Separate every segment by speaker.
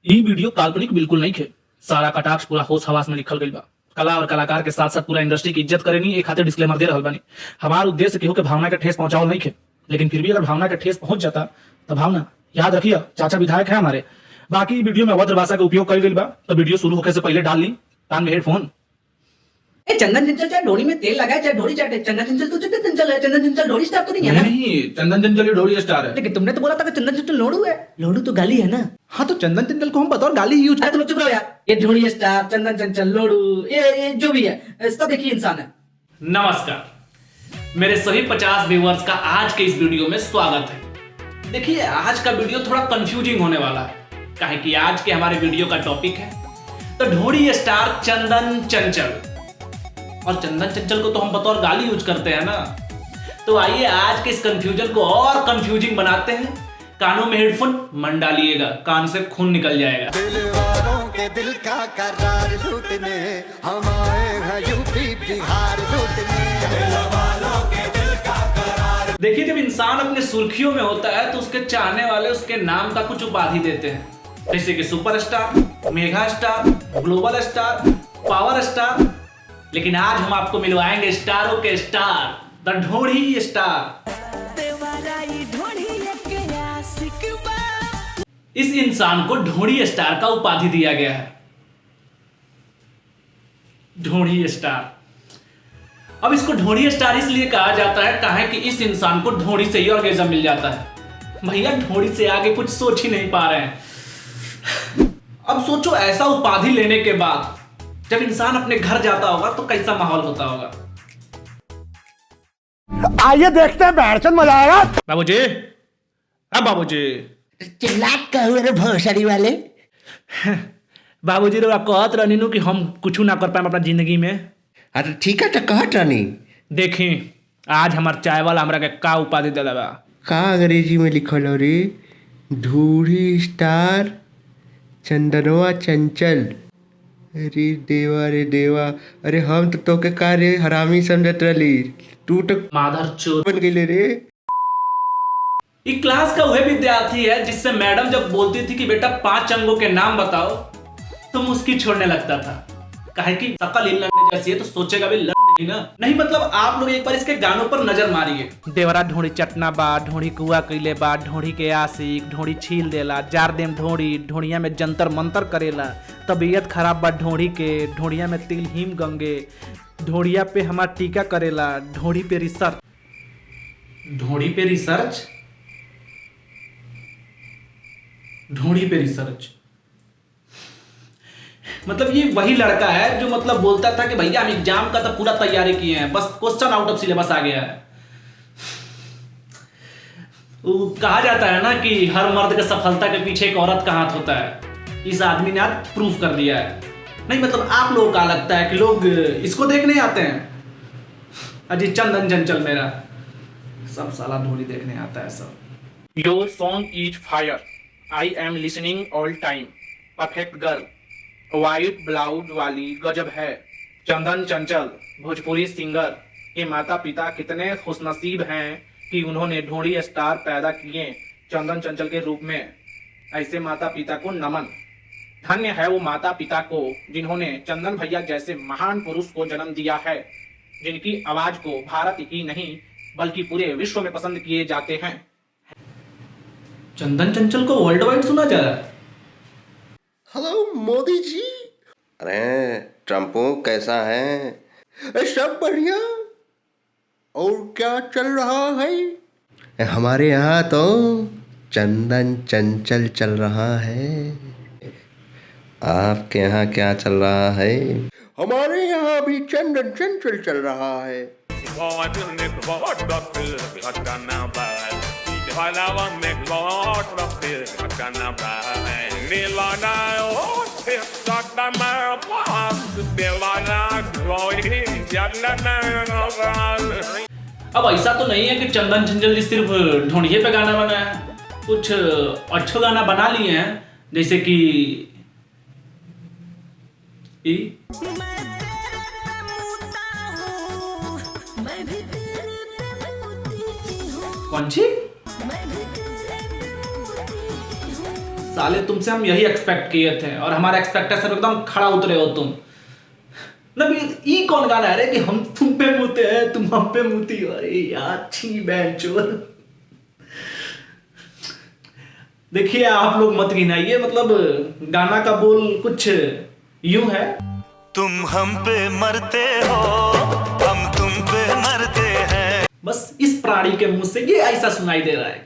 Speaker 1: ई video काल्पनिक बिल्कुल नहीं खे। सारा कटाक्ष पूरा होश हवास में लिखल गई बा। कला और कलाकार के साथ साथ पूरा इंडस्ट्री की इज्जत करेनी एक खातिर डिस्क्लेमर दे रहल बानी। हमार उद्देश्य केहू के भावना के ठेस पहुंचाओ नहीं खे, लेकिन फिर भी अगर भावना के ठेस पहुंच जाता तो भावना याद रखिए, चाचा विधायक है हमारे। बाकी वीडियो में अभद्र भाषा का उपयोग कल गई बा, तो वीडियो शुरू होने से पहले डाल ली कान में हेडफोन।
Speaker 2: ए चंदन चंचल चाहे ढोड़ी में तेल लगाए चाहे ढोड़ी चाटे, चंदन चंचल तो चंदन चंचल है। चंदन चंचल ढोड़ी स्टार तो नहीं है ना?
Speaker 3: नहीं, चंदन चंचल ही ढोड़ी स्टार है।
Speaker 2: लेकिन तुमने तो बोला था कि चंदन चंचल लोड़ू है। लोड़ू तो गाली है ना?
Speaker 3: हाँ तो चंदन चंचल को हम बतौर गाली ही यूज
Speaker 2: अरे तुम चुप रहो यार। ये ढोड़ी स्टार, चंदन चंचल, लोड़ू, ये जो भी है सब एक ही इंसान है।
Speaker 1: नमस्कार, मेरे सभी 50 व्यूअर्स का आज के इस वीडियो में स्वागत है। देखिए, आज का वीडियो थोड़ा कंफ्यूजिंग होने वाला है, काहे कि आज के हमारे वीडियो का टॉपिक है तो ढोड़ी स्टार चंदन चंचल। और चंदन चंचल को तो हम बतौर गाली यूज करते हैं ना। तो आइए आज के इस कंफ्यूजन को और कंफ्यूजिंग बनाते हैं। कानों में हेडफोन मन डालिएगा, कान से खून निकल जाएगा।
Speaker 4: दिल वालों के दिल का करार लूटने हम आए हैं यूपी बिहार लूटने। दिल वालों के दिल का करार।
Speaker 1: देखिए, जब इंसान अपने सुर्खियों में होता है तो उसके चाहने वाले उसके नाम का कुछ उपाधि देते हैं, जैसे कि superstar, mega star, global star, power star. लेकिन आज हम आपको मिलवाएंगे स्टारों के स्टार, द ढोड़ी स्टार। इस इंसान को ढोड़ी स्टार का उपाधि दिया गया है, ढोड़ी स्टार। अब इसको ढोड़ी स्टार इसलिए कहा जाता है काहे कि इस इंसान को ढोड़ी से ही ऑर्गेज़म मिल जाता है। भैया, ढोड़ी से आगे कुछ सोच ही नहीं पा रहे हैं। अब सोचो, ऐसा उपाधि लेने के बाद जब इंसान अपने घर जाता होगा तो कैसा माहौल होता होगा।
Speaker 5: आइए देखते हैं, बैठचंद मजा आएगा।
Speaker 1: बाबूजी, अब बाबूजी,
Speaker 2: चिल्लात कहू रे भोसड़ी वाले।
Speaker 1: बाबूजी लोग आपको कहत रहनी नु कि हम कुछ ना कर पाए अपना जिंदगी में।
Speaker 5: अरे ठीक है, तो कहत रानी।
Speaker 1: देखी, आज हमार चाय वाला हमरा के का उपाधि दिला बा।
Speaker 5: का अंग्रेजी में लिखल हो रे? ढूढ़ी स्टार चंदनवा चंचल। अरे देवा रे देवा, अरे हम तो तोके का रे हरामी समझत रही, तू तो
Speaker 1: माधर चोर
Speaker 5: बन गई रे।
Speaker 1: ये क्लास का वह विद्यार्थी है जिससे मैडम जब बोलती थी कि बेटा 5 अंगों के नाम बताओ तो मुस्की छोड़ने लगता था, काहे कि शकल ही लंडे जैसी है तो सोचेगा भी लंडे ही ना। नहीं मतलब आप लोग एक बार इसके गानों पर नजर मारिए। देवरा ढोड़ी चटना बा, ढोड़ी कुआ कइले बा, ढोड़ी के आशिक, ढोड़ी छील देला, जार देम ढोड़ी, ढोड़िया में जंतर मंतर करेला, तबीयत खराब बा ढोड़ी के, ढोड़िया में तिल हिम गंगे, ढोड़िया पे हमार टीका करेला, ढोड़ी पे रिसर्च। ढोड़ी पे रिसर्च, ढोड़ी पे रिसर्च मतलब ये वही लड़का है जो मतलब बोलता था कि भैया हम एग्जाम का तो पूरा तैयारी किए हैं, बस क्वेश्चन आउट ऑफ सिलेबस आ गया है। वो कहा जाता है ना कि हर मर्द के सफलता के पीछे एक औरत का हाथ होता है। इस आदमी ने आज प्रूफ कर दिया है। नहीं मतलब आप लोगों का लगता है कि लोग इसको देखने आते हैं। अजी चंदन चंचल मेरा सब साला ढोली देखने आता है सब। Your song is fire, I am listening all time, perfect girl, white blouse वाली गजब है, चंदन चंचल भोजपुरी सिंगर के माता पिता कितने खुशनसीब हैं कि उन्होंने ढोड़ी स्टार पैदा किए चंदन चंचल के रूप में। ऐसे माता पिता को नमन। धन्य है वो माता पिता को जिन्होंने चंदन भैया जैसे महान पुरुष को जन्म दिया है, जिनकी आवाज को भारत ही नहीं बल्कि पूरे विश्व में पसंद किए जाते हैं। चंदन चंचल को वर्ल्ड वाइड सुना जा रहा है।
Speaker 5: हेलो मोदी जी। अरे ट्रम्पो कैसा है? सब बढ़िया। और क्या चल रहा है? हमारे यहाँ तो चंदन चंचल चल रहा है। आपके यहाँ क्या चल रहा है? हमारे यहाँ भी चंदन चंचल चल रहा है।
Speaker 1: अब ऐसा तो नहीं है कि चंदन चंचल जी सिर्फ ढोंढिए पे गाना बना है, कुछ अच्छे गाना बना लिए हैं, जैसे कि कौन सी साले तुमसे हम यही एक्सपेक्ट किए थे और हमारा एक्सपेक्टेशन एकदम खड़ा उतरे हो तुम। ई कौन गाना है रे कि हम तुम पे मुते हैं तुम हम पे मुती हो? अरे यार छी बैंचोर। देखिए आप लोग मत गिनाइए, मतलब गाना का बोल कुछ यूं है।
Speaker 6: तुम हम पे मरते हो हम तुम पे मरते हैं।
Speaker 1: बस इस प्राणी के मुंह से ये ऐसा सुनाई दे रहा है।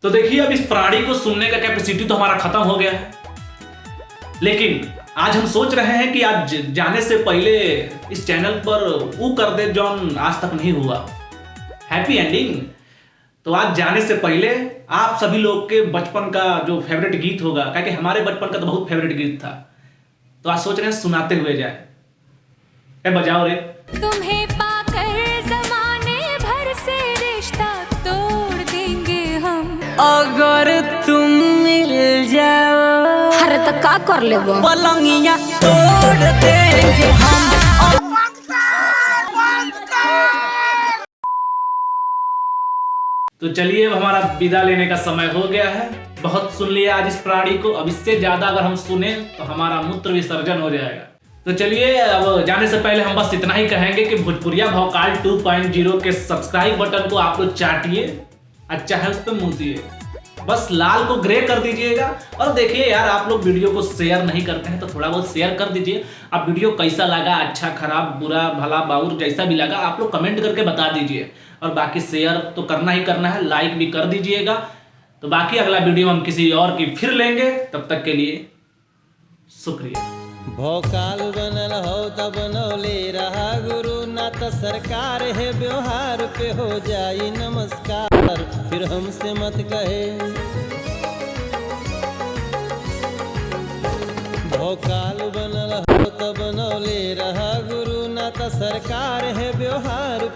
Speaker 1: तो देखिए अब इस प्राणी को सुनने का कैपेसिटी तो हमारा खत्म हो गया है, लेकिन आज हम सोच रहे हैं कि आज जाने से पहले इस चैनल पर वो कर दे जॉन आज तक नहीं हुआ, हैप्पी एंडिंग। तो आज जाने से पहले आप सभी लोग के बचपन का जो फेवरेट गीत होगा, क्योंकि हमारे बचपन का तो बहुत फेवरेट गीत था, तो आज सोच रहे हैं सुनाते हुए जाए। बजाओ रे।
Speaker 7: तुम्हें पाकर जमाने भर से रिश्ता तोड़ देंगे हम,
Speaker 2: अगर तुम मिल जाओ
Speaker 7: हर तक का कर ले वो
Speaker 2: पलंगिया तोड़ देंगे हम।
Speaker 1: तो चलिए अब हमारा विदा लेने का समय हो गया है। बहुत सुन लिया आज इस प्राणी को, अब इससे ज्यादा अगर हम सुने तो हमारा मूत्र विसर्जन हो जाएगा। तो चलिए अब जाने से पहले हम बस इतना ही कहेंगे कि भोजपुरिया भौकाल 2.0 के सब्सक्राइब बटन को आप लोग चाटिए, अच्छा है उस पर मुतिए, बस लाल को ग्रे कर दीजिएगा। और देखिए यार आप लोग वीडियो को शेयर नहीं करते हैं तो थोड़ा बहुत शेयर कर दीजिए। आप वीडियो कैसा लगा, अच्छा खराब बुरा भला बाउर जैसा भी लगा आप लोग कमेंट करके बता दीजिए। और बाकी शेयर तो करना ही करना है, लाइक भी कर दीजिएगा। तो बाकी अगला वीडियो हम किसी और की फिर लेंगे, तब तक के लिए शुक्रिया।
Speaker 8: भोकाल बनल हो तब बनौले रहा गुरु, ना तो सरकार है व्यवहार पे हो जाई नमस्कार, फिर हमसे मत कहे। भोकाल बनल हो तब बनौले रहा गुरु, ना तो सरकार है व्यवहार